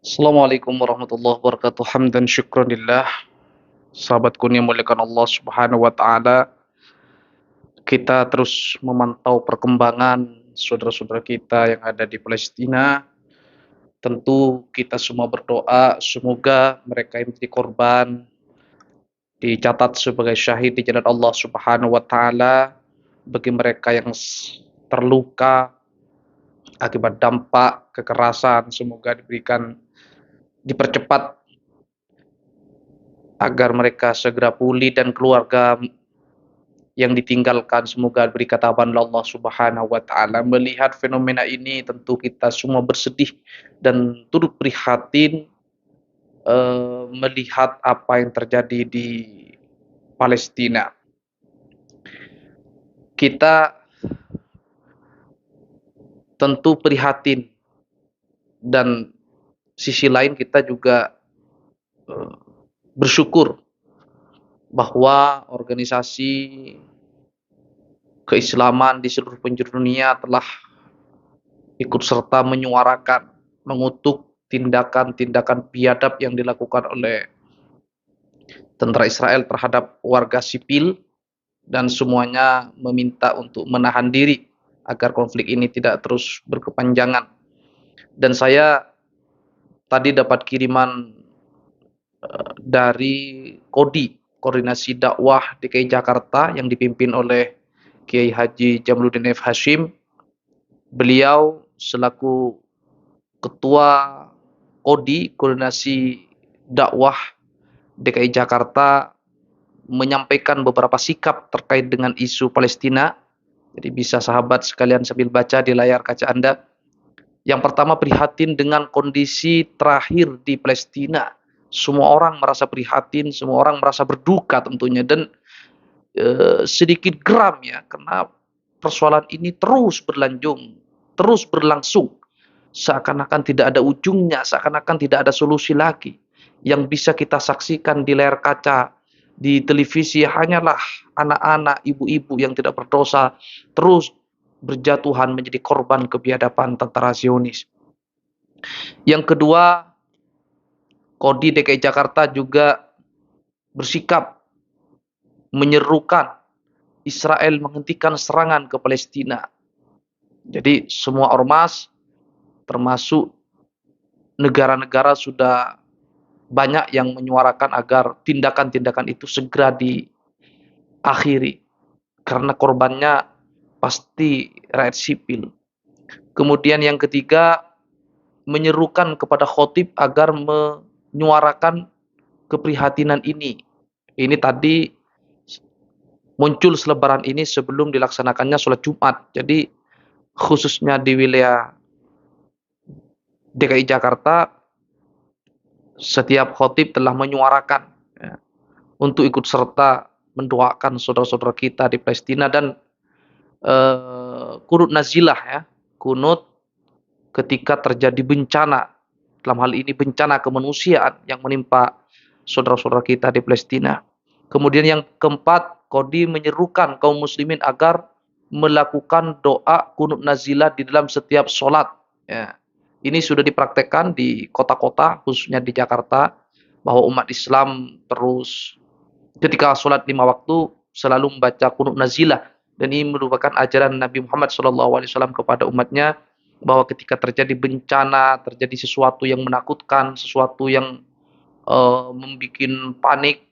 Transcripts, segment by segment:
Assalamualaikum warahmatullahi wabarakatuh. Hamdan syukranillah. Sahabatku yang muliakan Allah Subhanahu wa taala, kita terus memantau perkembangan saudara-saudara kita yang ada di Palestina. Tentu kita semua berdoa semoga mereka yang menjadi korban dicatat sebagai syahid di jalan Allah Subhanahu wa taala. Bagi mereka yang terluka akibat dampak kekerasan, semoga dipercepat agar mereka segera pulih, dan keluarga yang ditinggalkan semoga beri ketabahan Allah Subhanahu wa taala. Melihat fenomena ini tentu kita semua bersedih dan turut prihatin melihat apa yang terjadi di Palestina. Kita tentu prihatin, dan sisi lain kita juga eh, bersyukur bahwa organisasi keislaman di seluruh penjuru dunia telah ikut serta menyuarakan, mengutuk tindakan-tindakan biadab yang dilakukan oleh tentara Israel terhadap warga sipil, dan semuanya meminta untuk menahan diri agar konflik ini tidak terus berkepanjangan. Dan saya tadi dapat kiriman dari Koordinasi Dakwah DKI Jakarta yang dipimpin oleh Kiai Haji Jamaluddin F. Hashim. Beliau selaku Ketua Koordinasi Dakwah DKI Jakarta menyampaikan beberapa sikap terkait dengan isu Palestina. Jadi bisa sahabat sekalian sambil baca di layar kaca Anda. Yang pertama, prihatin dengan kondisi terakhir di Palestina. Semua orang merasa prihatin, semua orang merasa berduka tentunya, dan sedikit geram ya, karena persoalan ini terus berlangsung, seakan-akan tidak ada ujungnya, seakan-akan tidak ada solusi lagi. Yang bisa kita saksikan di layar kaca di televisi hanyalah anak-anak, ibu-ibu yang tidak berdosa terus berjatuhan menjadi korban kebiadaban tentara Zionis. Yang kedua, Kodim DKI Jakarta juga bersikap menyerukan Israel menghentikan serangan ke Palestina. Jadi semua ormas termasuk negara-negara sudah banyak yang menyuarakan agar tindakan-tindakan itu segera diakhiri, karena korbannya pasti rakyat sipil. Kemudian yang ketiga, menyerukan kepada khotib agar menyuarakan keprihatinan ini. Ini tadi muncul selebaran ini sebelum dilaksanakannya sholat Jumat. Jadi khususnya di wilayah DKI Jakarta, setiap khotib telah menyuarakan ya, untuk ikut serta mendoakan saudara-saudara kita di Palestina, dan kunut nazilah ya, kunut ketika terjadi bencana, dalam hal ini bencana kemanusiaan yang menimpa saudara-saudara kita di Palestina. Kemudian yang keempat, Kodi menyerukan kaum muslimin agar melakukan doa kunut nazilah di dalam setiap sholat. Ya. Ini sudah dipraktekkan di kota-kota, khususnya di Jakarta, bahwa umat Islam terus ketika sholat 5 waktu selalu membaca kunut nazilah. Dan ini merupakan ajaran Nabi Muhammad SAW kepada umatnya, bahwa ketika terjadi bencana, terjadi sesuatu yang menakutkan, sesuatu yang membuat panik,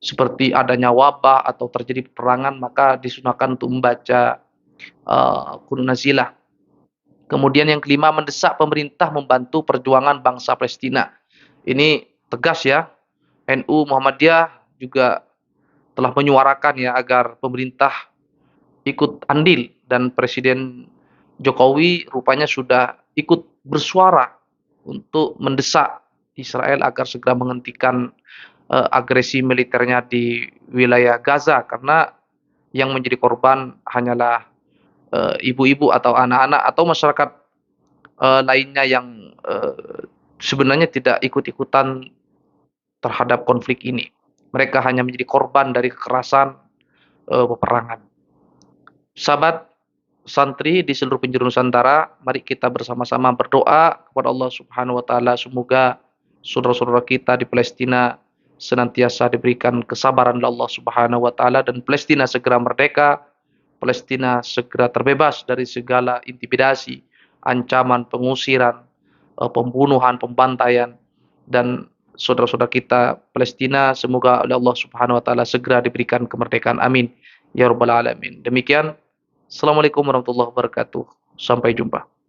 seperti adanya wabah atau terjadi peperangan, maka disunahkan untuk membaca kunut nazilah. Kemudian yang kelima, mendesak pemerintah membantu perjuangan bangsa Palestina. Ini tegas ya, NU Muhammadiyah juga telah menyuarakan ya agar pemerintah ikut andil, dan Presiden Jokowi rupanya sudah ikut bersuara untuk mendesak Israel agar segera menghentikan agresi militernya di wilayah Gaza, karena yang menjadi korban hanyalah ibu-ibu atau anak-anak atau masyarakat lainnya yang sebenarnya tidak ikut-ikutan terhadap konflik ini. Mereka hanya menjadi korban dari kekerasan peperangan. Sahabat santri di seluruh penjuru Nusantara, mari kita bersama-sama berdoa kepada Allah Subhanahu wa taala semoga saudara-saudara kita di Palestina senantiasa diberikan kesabaran oleh Allah Subhanahu wa taala dan Palestina segera merdeka, Palestina segera terbebas dari segala intimidasi, ancaman pengusiran, pembunuhan, pembantaian, dan saudara-saudara kita Palestina semoga oleh Allah Subhanahu wa taala segera diberikan kemerdekaan. Amin ya rabbal alamin. Demikian, assalamualaikum warahmatullahi wabarakatuh. Sampai jumpa.